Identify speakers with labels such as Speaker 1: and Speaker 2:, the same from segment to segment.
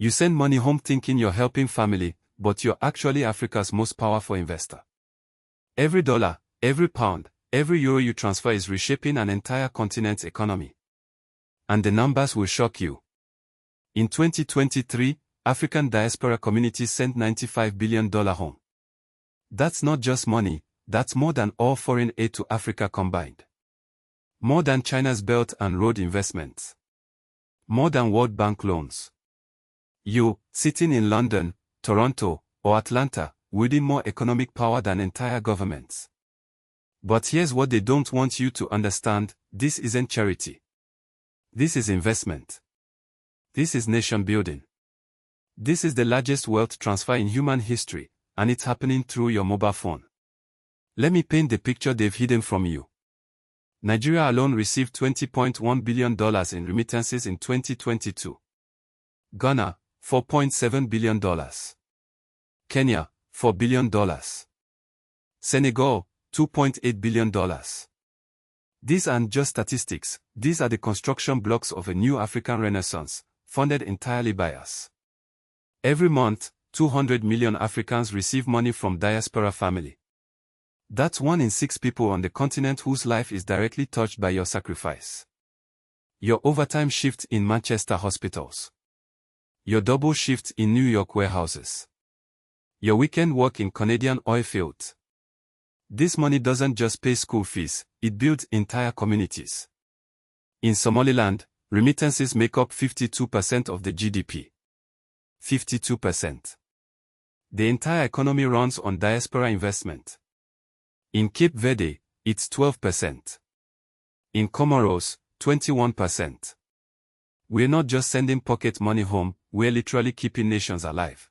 Speaker 1: You send money home thinking you're helping family, but you're actually Africa's most powerful investor. Every dollar, every pound, every euro you transfer is reshaping an entire continent's economy. And the numbers will shock you. In 2023, African diaspora communities sent $95 billion home. That's not just money, that's more than all foreign aid to Africa combined. More than China's Belt and Road investments. More than World Bank loans. You, sitting in London, Toronto, or Atlanta, wielding more economic power than entire governments. But here's what they don't want you to understand: this isn't charity. This is investment. This is nation building. This is the largest wealth transfer in human history, and it's happening through your mobile phone. Let me paint the picture they've hidden from you. Nigeria alone received $20.1 billion in remittances in 2022. Ghana, $4.7 billion. Kenya, $4 billion. Senegal, $2.8 billion. These aren't just statistics, these are the construction blocks of a new African renaissance, funded entirely by us. Every month, 200 million Africans receive money from diaspora family. That's 1 in 6 people on the continent whose life is directly touched by your sacrifice. Your overtime shift in Manchester hospitals. Your double shift in New York warehouses. Your weekend work in Canadian oil fields. This money doesn't just pay school fees, it builds entire communities. In Somaliland, remittances make up 52% of the GDP. 52%. The entire economy runs on diaspora investment. In Cape Verde, it's 12%. In Comoros, 21%. We're not just sending pocket money home, we're literally keeping nations alive.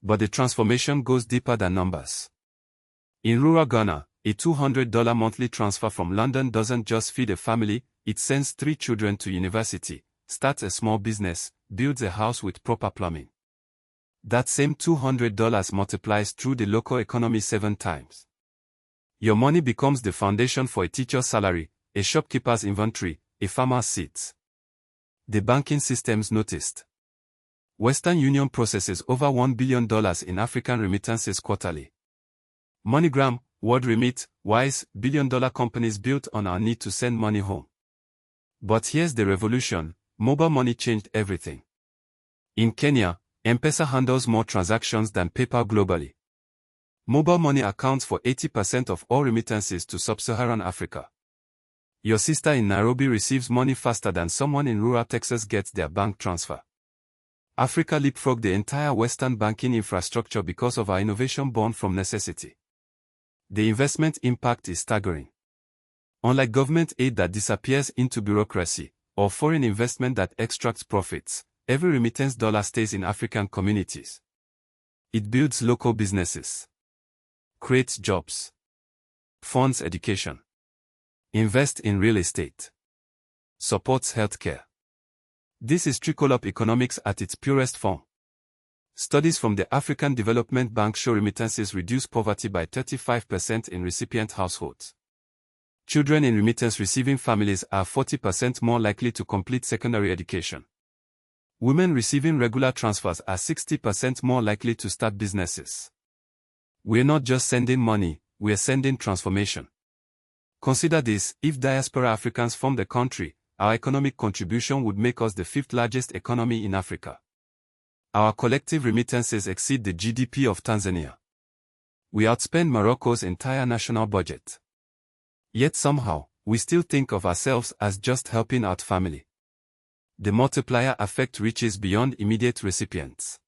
Speaker 1: But the transformation goes deeper than numbers. In rural Ghana, a $200 monthly transfer from London doesn't just feed a family, it sends 3 children to university, starts a small business, builds a house with proper plumbing. That same $200 multiplies through the local economy 7 times. Your money becomes the foundation for a teacher's salary, a shopkeeper's inventory, a farmer's seeds. The banking systems noticed. Western Union processes over $1 billion in African remittances quarterly. MoneyGram, WorldRemit, Wise, billion-dollar companies built on our need to send money home. But here's the revolution: mobile money changed everything. In Kenya, M-Pesa handles more transactions than PayPal globally. Mobile money accounts for 80% of all remittances to sub-Saharan Africa. Your sister in Nairobi receives money faster than someone in rural Texas gets their bank transfer. Africa leapfrogged the entire Western banking infrastructure because of our innovation born from necessity. The investment impact is staggering. Unlike government aid that disappears into bureaucracy, or foreign investment that extracts profits, every remittance dollar stays in African communities. It builds local businesses, creates jobs, funds education, invests in real estate, supports healthcare. This is trickle-up economics at its purest form. Studies from the African Development Bank show remittances reduce poverty by 35% in recipient households. Children in remittance receiving families are 40% more likely to complete secondary education. Women receiving regular transfers are 60% more likely to start businesses. We're not just sending money, we're sending transformation. Consider this: if diaspora Africans formed a country, our economic contribution would make us the 5th largest economy in Africa. Our collective remittances exceed the GDP of Tanzania. We outspend Morocco's entire national budget. Yet somehow, we still think of ourselves as just helping out family. The multiplier effect reaches beyond immediate recipients.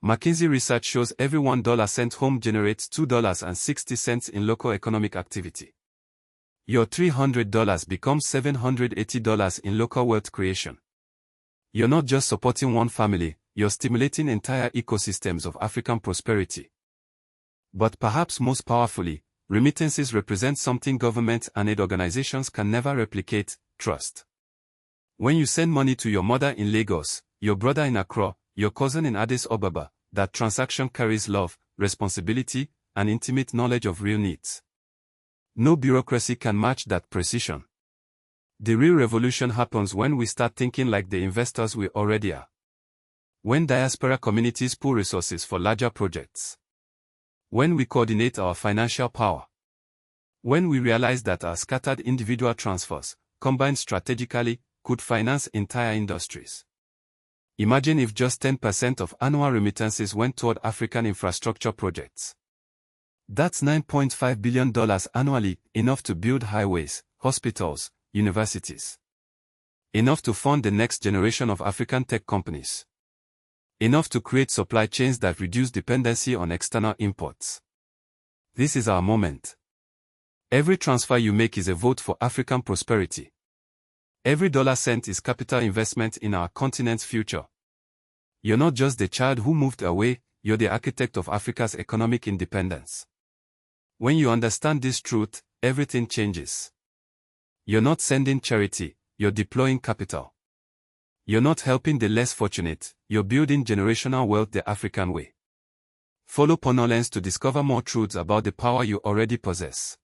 Speaker 1: McKinsey research shows every $1 sent home generates $2.60 in local economic activity. Your $300 becomes $780 in local wealth creation. You're not just supporting one family, you're stimulating entire ecosystems of African prosperity. But perhaps most powerfully, remittances represent something government and aid organizations can never replicate: trust. When you send money to your mother in Lagos, your brother in Accra, your cousin in Addis Ababa, that transaction carries love, responsibility, and intimate knowledge of real needs. No bureaucracy can match that precision. The real revolution happens when we start thinking like the investors we already are. When diaspora communities pool resources for larger projects. When we coordinate our financial power. When we realize that our scattered individual transfers, combined strategically, could finance entire industries. Imagine if just 10% of annual remittances went toward African infrastructure projects. That's $9.5 billion annually, enough to build highways, hospitals, universities. Enough to fund the next generation of African tech companies. Enough to create supply chains that reduce dependency on external imports. This is our moment. Every transfer you make is a vote for African prosperity. Every dollar cent is capital investment in our continent's future. You're not just the child who moved away, you're the architect of Africa's economic independence. When you understand this truth, everything changes. You're not sending charity, you're deploying capital. You're not helping the less fortunate, you're building generational wealth the African way. Follow Ponolens to discover more truths about the power you already possess.